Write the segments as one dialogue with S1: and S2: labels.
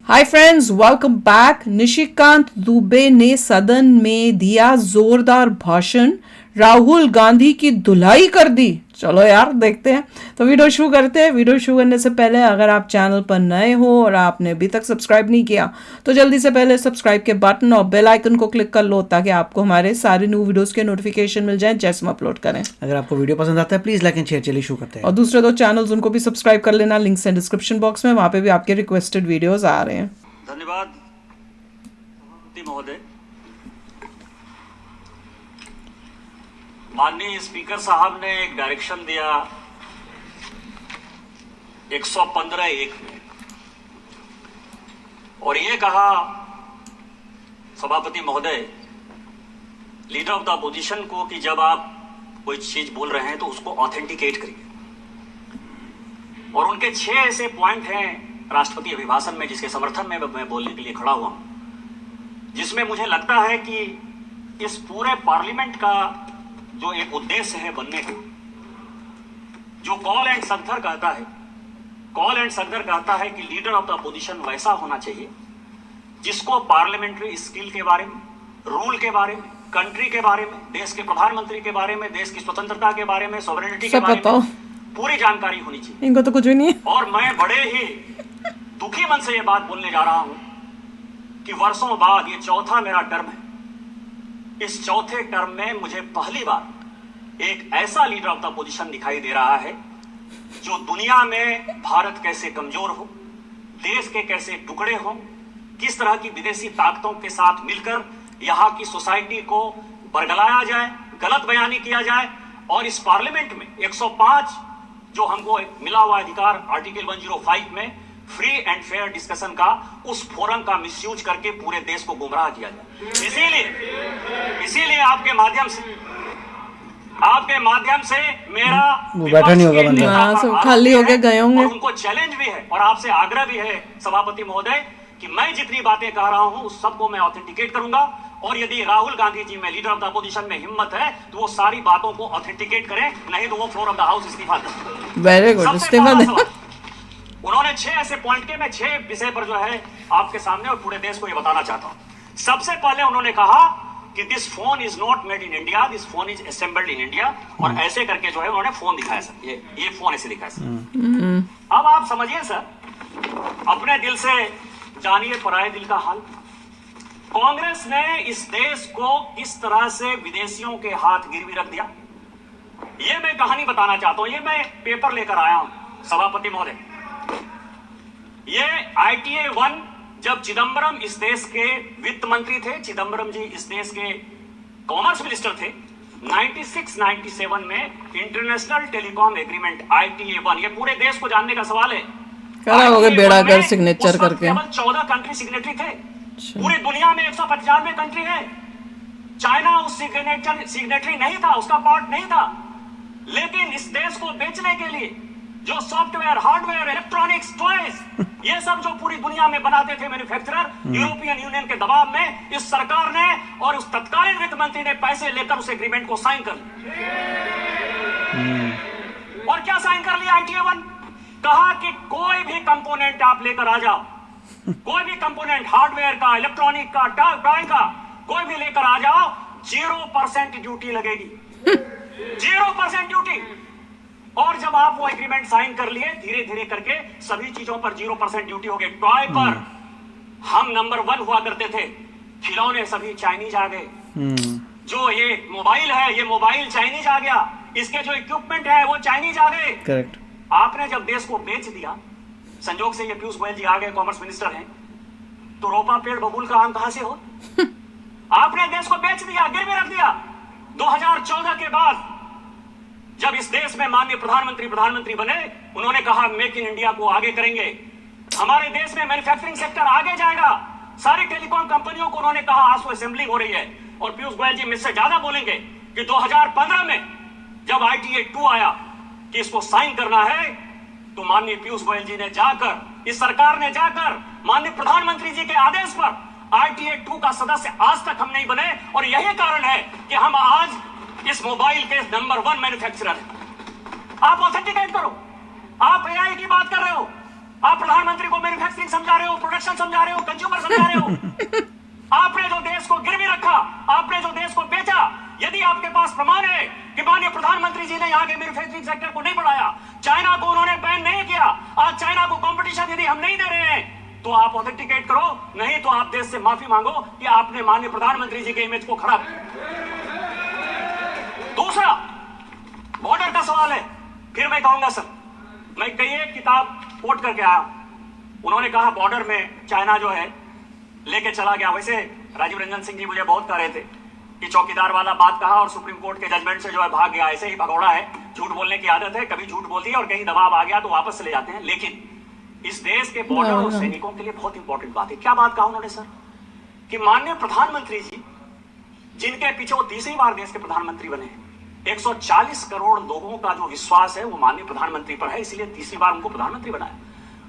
S1: Hi friends, welcome back. Nishikant Dubey ने सदन में दिया जोरदार भाषण, राहुल गांधी की धुलाई कर दी। चलो यार देखते हैं। तो वीडियो शुरू करते हैं। वीडियो शुरू करने से पहले अगर आप चैनल पर नए हो और आपने अभी तक सब्सक्राइब नहीं किया तो जल्दी से पहले सब्सक्राइब के बटन और बेल आइकन को क्लिक कर लो ताकि आपको हमारे सारे न्यू वीडियोस के नोटिफिकेशन मिल जाएं जैसे हम अपलोड करें।
S2: अगर आपको वीडियो पसंद आता है प्लीज लाइक एंड शेयर। चलिए शुरू करते हैं।
S1: और दूसरे दो चैनल्स उनको भी सब्सक्राइब कर लेना, लिंक्स हैं डिस्क्रिप्शन बॉक्स में, वहाँ पे भी आपके रिक्वेस्टेड वीडियोस आ रहे हैं।
S3: धन्यवाद सभापति महोदय। माननीय स्पीकर साहब ने एक डायरेक्शन दिया 115(1) में और ये कहा सभापति महोदय लीडर ऑफ द अपोजिशन को कि जब आप कोई चीज बोल रहे हैं तो उसको ऑथेंटिकेट करिए। और उनके 6 ऐसे पॉइंट हैं राष्ट्रपति अभिभाषण में जिसके समर्थन में मैं बोलने के लिए खड़ा हुआ हूं, जिसमें मुझे लगता है कि इस पूरे पार्लियामेंट का जो एक उद्देश्य है बनने का, जो कॉल एंड सगधर कहता है कि लीडर ऑफ द अपोजिशन वैसा होना चाहिए जिसको पार्लियामेंट्री स्किल के बारे में, रूल के बारे में, कंट्री के बारे में, देश के प्रधानमंत्री के बारे में, देश की स्वतंत्रता के बारे में, सॉवरेनिटी के बारे में पूरी जानकारी होनी चाहिए।
S1: इनको तो कुछ भी नहीं है।
S3: और मैं बड़े ही दुखी मन से ये बात बोलने जा रहा हूं कि वर्षों बाद ये चौथा मेरा टर्म है। इस चौथे टर्म में मुझे पहली बार एक ऐसा लीडर ऑफ द अपोजिशन दिखाई दे रहा है जो दुनिया में भारत कैसे कमजोर हो, देश के कैसे टुकड़े हो, किस तरह की विदेशी ताकतों के साथ मिलकर यहां की सोसाइटी को बरगलाया जाए, गलत बयानी किया जाए और इस पार्लियामेंट में 105 जो हमको मिला हुआ अधिकार आर्टिकल 105 में फ्री एंड फेयर डिस्कशन का, उस फोरम का मिसयूज करके पूरे देश को गुमराह किया जाए। इसीलिए आपके माध्यम से मेरा
S2: बैठा नहीं होगा बंदा,
S1: सब खाली हो गए गए होंगे।
S3: उनको चैलेंज भी है और आपसे आग्रह भी है सभापति महोदय कि मैं जितनी बातें कह रहा हूं उस सबको मैं ऑथेंटिकेट करूंगा और यदि राहुल गांधी जी में लीडर ऑफ द अपोजिशन में हिम्मत है तो वो सारी बातों को ऑथेंटिकेट करें, नहीं तो वो फ्लोर ऑफ द हाउस इस्तीफा दें।
S1: वेरी गुड, इस्तीफा दें।
S3: उन्होंने 6 ऐसे पॉइंट के, मैं 6 विषय पर जो है आपके सामने और पूरे देश को ये बताना चाहता हूं। सबसे पहले उन्होंने कहा कि this phone is not made in India, this phone is assembled in India. और ऐसे करके जो है उन्होंने फोन दिखाया सर, ये फोन ऐसे दिखाया सर। अब आप समझिए सर, अपने दिल से जानिए पराये दिल का हाल। कांग्रेस ने इस देश को किस तरह से विदेशियों के हाथ गिरवी रख दिया, ये मैं कहानी बताना चाहता हूं। ये मैं पेपर लेकर आया हूं सभापति महोदय। ये ITA 1 जब चिदम्बरम इस देश के वित्त मंत्री थे, चिदम्बरम जी इस देश के कॉमर्स मिनिस्टर थे, 96-97 में इंटरनेशनल टेलीकॉम एग्रीमेंट ITA 1, ये पूरे देश को जानने का सवाल है।
S1: करा होगा बेड़ा कर सिग्नेचर करके।
S3: केवल 14 कंट्री सिग्नेटरी थे। पूरी दुनिया में 195 कंट्री है। चाइना उस सिग्नेटरी नहीं था, उसका पार्ट नहीं था। लेकिन इस देश को बेचने के लिए जो सॉफ्टवेयर, हार्डवेयर, इलेक्ट्रॉनिक्स, टॉयज, ये सब जो पूरी दुनिया में बनाते थे मैन्युफैक्चरर, यूरोपियन यूनियन के दबाव में इस सरकार ने और उस तत्कालीन वित्त मंत्री ने पैसे लेकर उस एग्रीमेंट को साइन कर लिया। और क्या साइन कर लिया ITA 1? कहा कि कोई भी कंपोनेंट आप लेकर आ जाओ, कोई भी कंपोनेंट हार्डवेयर का, इलेक्ट्रॉनिक का, टॉय का, कोई भी लेकर आ जाओ, 0% ड्यूटी लगेगी। 0% ड्यूटी। और जब आप वो एग्रीमेंट साइन कर लिए, धीरे धीरे करके सभी चीजों पर 0% ड्यूटी हो गई। टॉय पर हम नंबर 1 हुआ करते थे, खिलौने सभी चाइनीज आ गए। जो ये मोबाइल है, ये मोबाइल चाइनीज आ गया, इसके जो इक्विपमेंट है वो चाइनीज आ गए।
S2: करेक्ट।
S3: आपने जब देश को बेच दिया, संजोग से ये पीयूष गोयल जी आ गए, कॉमर्स मिनिस्टर हैं, तो रोपा पेड़ बबूल का आम कहां से हो? आपने देश को बेच दिया, गिरवी रख दिया। 2014 के बाद जब इस देश में माननीय प्रधानमंत्री बने, उन्होंने कहा मेक इन इंडिया को आगे करेंगे, हमारे देश में मैन्युफैक्चरिंग सेक्टर आगे जाएगा। सारी टेलीकॉम कंपनियों को उन्होंने कहा आज तो असेंबलिंग हो रही है। और पीयूष गोयल जी मुझसे ज्यादा बोलेंगे कि 2015 में जब ITA 2 आया कि इसको साइन करना है, तो माननीय पीयूष गोयल जी ने जाकर, इस सरकार ने जाकर माननीय प्रधानमंत्री जी के आदेश पर ITA 2 का सदस्य आज तक हम नहीं बने। और यही कारण है कि हम आज इस मोबाइल के नंबर 1 मैन्युफैक्चरर हैं। आप ऑथेंटिकेट करो। आप AI की बात कर रहे हो, आप प्रधानमंत्री को मैन्युफैक्चरिंग मार्केटिंग समझा रहे हो, प्रोडक्शन समझा रहे हो, कंज्यूमर समझा रहे हो। आपने जो देश को गिरवी रखा, आपने जो देश को बेचा, यदि आपके पास प्रमाण है कि माननीय प्रधानमंत्री जी ने यहाँ के मैन्युफैक्चरिंग सेक्टर को नहीं बढ़ाया, चाइना को उन्होंने बैन नहीं किया, आज चाइना को कंपटीशन यदि हम नहीं दे रहे हैं, तो आप ऑथेंटिकेट करो, नहीं तो आप देश से माफी मांगो कि आपने माननीय प्रधानमंत्री जी के इमेज को खराब किया। दूसरा बॉर्डर का सवाल है, फिर मैं कहूंगा सर, मैं कई एक किताब कोट करके आया, उन्होंने कहा बॉर्डर में चाइना जो है लेके चला गया। वैसे राजीव रंजन सिंह जी मुझे बहुत कह रहे थे कि चौकीदार वाला बात कहा और सुप्रीम कोर्ट के जजमेंट से जो है भाग गया, ऐसे ही भगौड़ा है, झूठ बोलने की आदत है, कभी झूठ बोलती है और कहीं दबाव आ गया तो वापस चले जाते हैं। लेकिन इस देश के बॉर्डर और सैनिकों के लिए बहुत इंपॉर्टेंट बात है। क्या बात कहा उन्होंने सर कि माननीय प्रधानमंत्री जी, जिनके पीछे वो तीसरी बार देश के प्रधानमंत्री बने हैं, 140 करोड़ लोगों का जो विश्वास है वो माननीय प्रधानमंत्री पर है, इसलिए तीसरी बार उनको प्रधानमंत्री बनाया।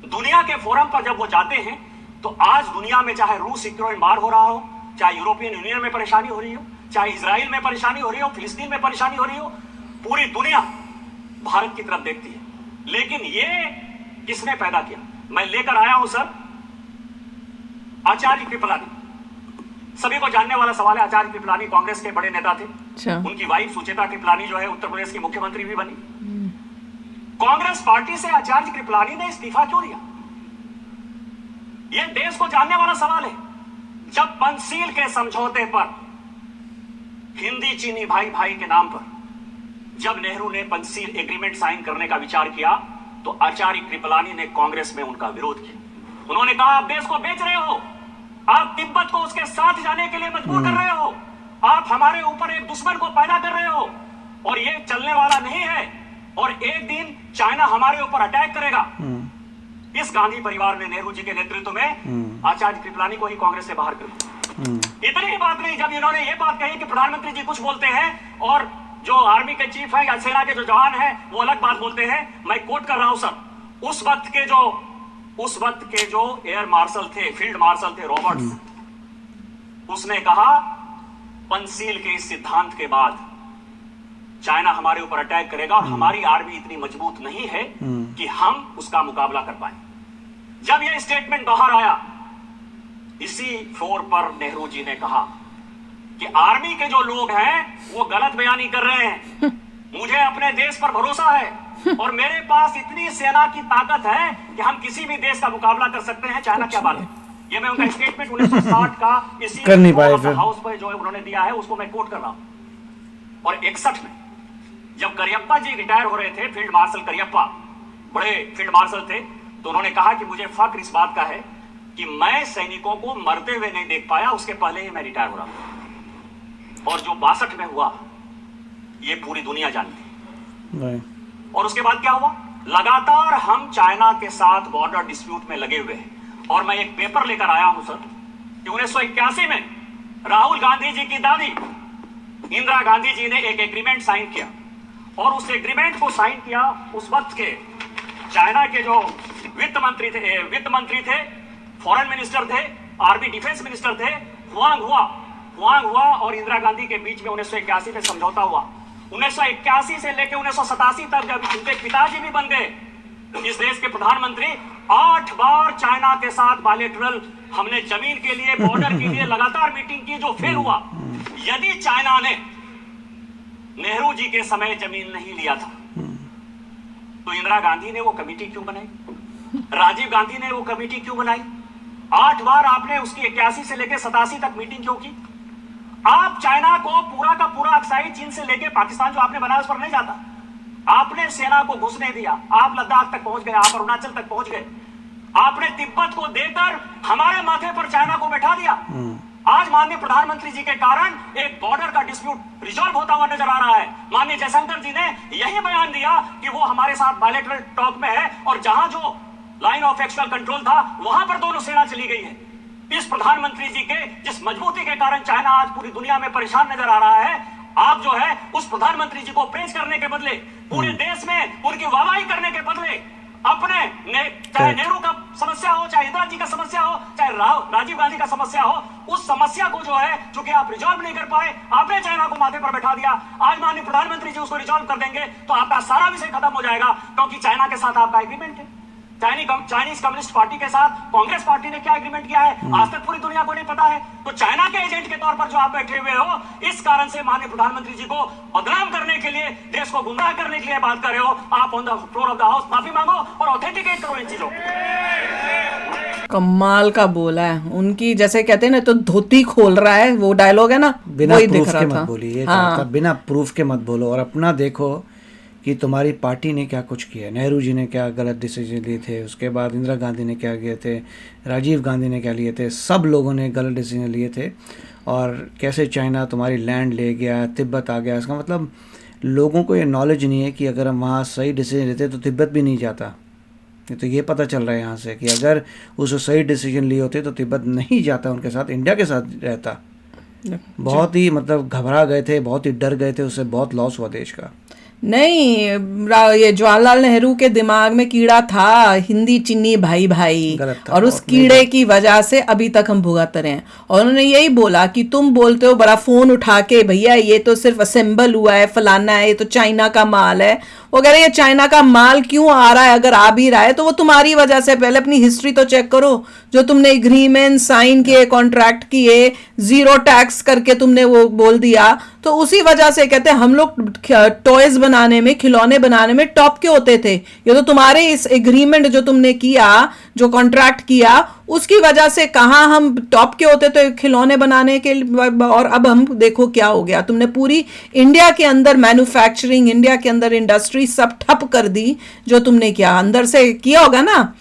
S3: दुनिया के फोरम पर जब वो जाते हैं तो आज दुनिया में चाहे रूस यूक्रेन वार हो रहा हो, चाहे यूरोपियन यूनियन में परेशानी हो रही हो, चाहे इजराइल में परेशानी हो रही हो, फिलिस्तीन में परेशानी हो रही हो, पूरी दुनिया भारत की तरफ देखती है। लेकिन ये किसने पैदा किया? मैं लेकर आया हूं सर आचार्य कृपलानी। सभी को जानने वाला सवाल है, आचार्य कृपलानी कांग्रेस के बड़े नेता थे। उनकी वाइफ सुचेता कृपलानी जो है उत्तर प्रदेश की मुख्यमंत्री भी बनी। कांग्रेस पार्टी से आचार्य कृपलानी ने इस्तीफा क्यों दिया? यह देश को जानने वाला सवाल है। जब पंचशील के समझौते पर, हिंदी चीनी भाई भाई के नाम पर, जब नेहरू ने पंचशील एग्रीमेंट साइन करने का विचार किया तो आचार्य कृपलानी ने कांग्रेस में उनका विरोध किया। उन्होंने कहा आप देश को बेच रहे हो, आप तिब्बत को उसके साथ जाने के लिए मजबूर कर रहे हो, आप हमारे ऊपर एक दुश्मन को पैदा कर रहे हो और ये चलने वाला नहीं है और एक दिन चाइना हमारे ऊपर अटैक करेगा। इस गांधी परिवार ने नेहरू जी के नेतृत्व में आचार्य कृपलानी को ही कांग्रेस से बाहर कर दिया। इतनी ही बात नहीं, जब इन्होंने ये बात कही कि प्रधानमंत्री जी कुछ बोलते हैं और जो आर्मी के चीफ है या सेना के जो जवान है वो अलग बात बोलते हैं, मैं कोट कर रहा हूं सर, उस वक्त के जो एयर मार्शल थे, फील्ड मार्शल थे रॉबर्ट्स, उसने कहा पंचशील के इस सिद्धांत के बाद चाइना हमारे ऊपर अटैक करेगा और हमारी आर्मी इतनी मजबूत नहीं है कि हम उसका मुकाबला कर पाए। जब यह स्टेटमेंट बाहर आया, इसी फ्लोर पर नेहरू जी ने कहा कि आर्मी के जो लोग हैं वो गलत बयानी कर रहे हैं, मुझे अपने देश पर भरोसा है और मेरे पास इतनी सेना की ताकत है कि हम किसी भी देश का मुकाबला कर सकते हैं, चाइना क्या बात है। ये मैं उनका स्टेटमेंट 1960 का इसी
S2: कर नहीं पाए फिर
S3: हाउस पर जो है उन्होंने दिया है, उसको मैं कोट कर रहा हूं। और 61 में जब करियप्पा जी रिटायर हो रहे थे, फील्ड मार्शल करियप्पा बड़े फील्ड मार्शल थे, तो उन्होंने कहा कि मुझे फख्र इस बात का है कि मैं सैनिकों को मरते हुए नहीं देख पाया, उसके पहले ही मैं रिटायर हो रहा हूं। और जो 62 में हुआ ये पूरी दुनिया जानती। और उसके बाद क्या हुआ? लगातार हम चाइना के साथ बॉर्डर डिस्प्यूट में लगे हुए हैं। और मैं एक पेपर लेकर आया हूं सर कि 1981 में राहुल गांधी जी की दादी इंदिरा गांधी जी ने एक एग्रीमेंट साइन किया और उस एग्रीमेंट को साइन किया उस वक्त के चाइना के जो वित्त मंत्री थे, फॉरेन मिनिस्टर थे, आर्मी डिफेंस मिनिस्टर थे, हुआंग हुआ और इंदिरा गांधी के बीच में 1981 में समझौता हुआ। 1981 से लेकर 1987 तक जब उनके पिताजी भी बन गए इस देश के प्रधानमंत्री, 8 बार चाइना के साथ बायलैटरल हमने जमीन के लिए, बॉर्डर के लिए लगातार मीटिंग की, जो फेल हुआ। यदि चाइना ने नेहरू जी के समय जमीन नहीं लिया था तो इंदिरा गांधी ने वो कमेटी क्यों बनाई? राजीव गांधी ने वो कमेटी क्यों बनाई? 8 बार आपने उसकी 81 से लेकर 87 तक मीटिंग क्यों की? आप चाइना को पूरा का पूरा अक्साई चीन से लेकर पाकिस्तान जो आपने बनाया उस पर नहीं जाता, आपने सेना को घुसने दिया, आप लद्दाख तक पहुंच गए, आप अरुणाचल तक पहुंच गए, आपने तिब्बत को देकर हमारे माथे पर चाइना को बैठा दिया। आज माननीय प्रधानमंत्री जी के कारण एक बॉर्डर का डिस्प्यूट रिजॉल्व होता हुआ नजर आ रहा है। माननीय जयशंकर जी ने यही बयान दिया कि वो हमारे साथ बायलैटरल टॉक में है और जहां जो लाइन ऑफ एक्चुअल कंट्रोल था वहां पर दोनों सेना चली गई है। इस प्रधानमंत्री जी के जिस मजबूती के कारण चाइना आज पूरी दुनिया में परेशान नजर आ रहा है, आप जो है उस प्रधानमंत्री जी को प्रेज करने के बदले, पूरे देश में उनकी वाहवाही करने के बदले अपने चाहे नेहरू का समस्या हो, चाहे इंदिरा जी का समस्या हो, चाहे राजीव गांधी का समस्या हो, उस समस्या को जो है चूंकि आप रिजॉल्व नहीं कर पाए, आपने चाइना को माथे पर बैठा दिया। आज माननीय प्रधानमंत्री जी उसको रिजॉल्व कर देंगे तो आपका सारा विषय खत्म हो जाएगा, क्योंकि चाइना के साथ आपका एग्रीमेंट है। चाइनीज कम्युनिस्ट पार्टी के साथ कांग्रेस पार्टी ने क्या एग्रीमेंट किया है आज तक पूरी दुनिया को नहीं पता है। तो चाइना के एजेंट के तौर पर जो आप बैठे हुए हो, इस कारण से माननीय प्रधानमंत्री जी को बदनाम करने के लिए, देश को गुमराह करने के लिए बात कर रहे हो। आप on the floor of the house माफी मांगो और ऑथेंटिकेट करो इन चीजों को।
S1: कमाल का बोला है उनकी, जैसे कहते हैं ना तो धोती खोल रहा है, वो डायलॉग है ना,
S2: बिना
S1: वही
S2: प्रूफ
S1: दिख रहा
S2: के
S1: था।
S2: मत बोलिए,
S1: हाँ।
S2: बिना प्रूफ के मत बोलो और अपना देखो कि तुम्हारी पार्टी ने क्या कुछ किया। नेहरू जी ने क्या गलत डिसीजन लिए थे, उसके बाद इंदिरा गांधी ने क्या किए थे, राजीव गांधी ने क्या लिए थे, सब लोगों ने गलत डिसीजन लिए थे। और कैसे चाइना तुम्हारी लैंड ले गया, तिब्बत आ गया, इसका मतलब लोगों को ये नॉलेज नहीं है कि अगर हम वहाँ सही डिसीजन लेते तो तिब्बत भी नहीं जाता। तो ये पता चल रहा है यहाँ से कि अगर उसे सही डिसीजन लिए होते तो तिब्बत नहीं जाता उनके साथ, इंडिया के साथ रहता। बहुत ही मतलब घबरा गए थे, बहुत ही डर गए थे, उससे बहुत लॉस हुआ देश का।
S1: नहीं, ये जवाहरलाल नेहरू के दिमाग में कीड़ा था, हिंदी चिन्नी भाई भाई,
S2: गलत था,
S1: और उस कीड़े की वजह से अभी तक हम भुगत रहे हैं। और उन्होंने यही बोला कि तुम बोलते हो बड़ा फोन उठा के, भैया ये तो सिर्फ असेंबल हुआ है, फलाना है, ये तो चाइना का माल है। वो कह रहे हैं चाइना का माल क्यों आ रहा है, अगर आ भी रहा है तो वो तुम्हारी वजह से। पहले अपनी हिस्ट्री तो चेक करो, जो तुमने एग्रीमेंट साइन किए, कॉन्ट्रैक्ट किए, जीरो टैक्स करके तुमने वो बोल दिया, तो उसी वजह से कहते हैं हम लोग टॉयज बनाने में, खिलौने बनाने में टॉप के होते थे। ये तो तुम्हारे इस एग्रीमेंट जो तुमने किया, जो कॉन्ट्रैक्ट किया, उसकी वजह से कहाँ हम टॉप के होते थे खिलौने बनाने के। और अब हम देखो क्या हो गया, तुमने पूरी इंडिया के अंदर मैन्युफैक्चरिंग, इंडिया के अंदर इंडस्ट्री सब ठप कर दी। जो तुमने किया अंदर से किया होगा ना,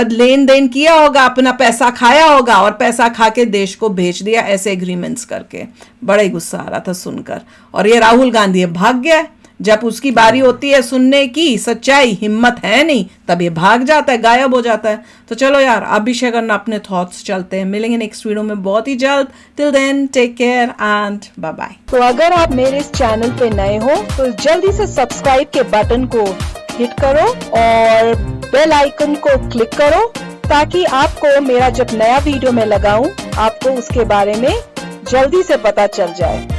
S1: लेन देन किया होगा, अपना पैसा खाया होगा और पैसा खा के देश को भेज दिया ऐसे एग्रीमेंट्स करके। बड़ा ही गुस्सा आ रहा था सुनकर। और ये राहुल गांधी भाग गया, जब उसकी बारी होती है सुनने की, सच्चाई हिम्मत है नहीं, तब ये भाग जाता है, गायब हो जाता है। तो चलो यार, आप भी शेयर करना अपने थॉट्स। चलते हैं, मिलेंगे नेक्स्ट वीडियो में बहुत ही जल्द। Till then take care and bye bye.
S4: तो अगर आप मेरे इस चैनल पे नए हो तो जल्दी से सब्सक्राइब के बटन को हिट करो और बेल आइकन को क्लिक करो, ताकि आपको मेरा जब नया वीडियो मैं लगाऊं आपको उसके बारे में जल्दी से पता चल जाए।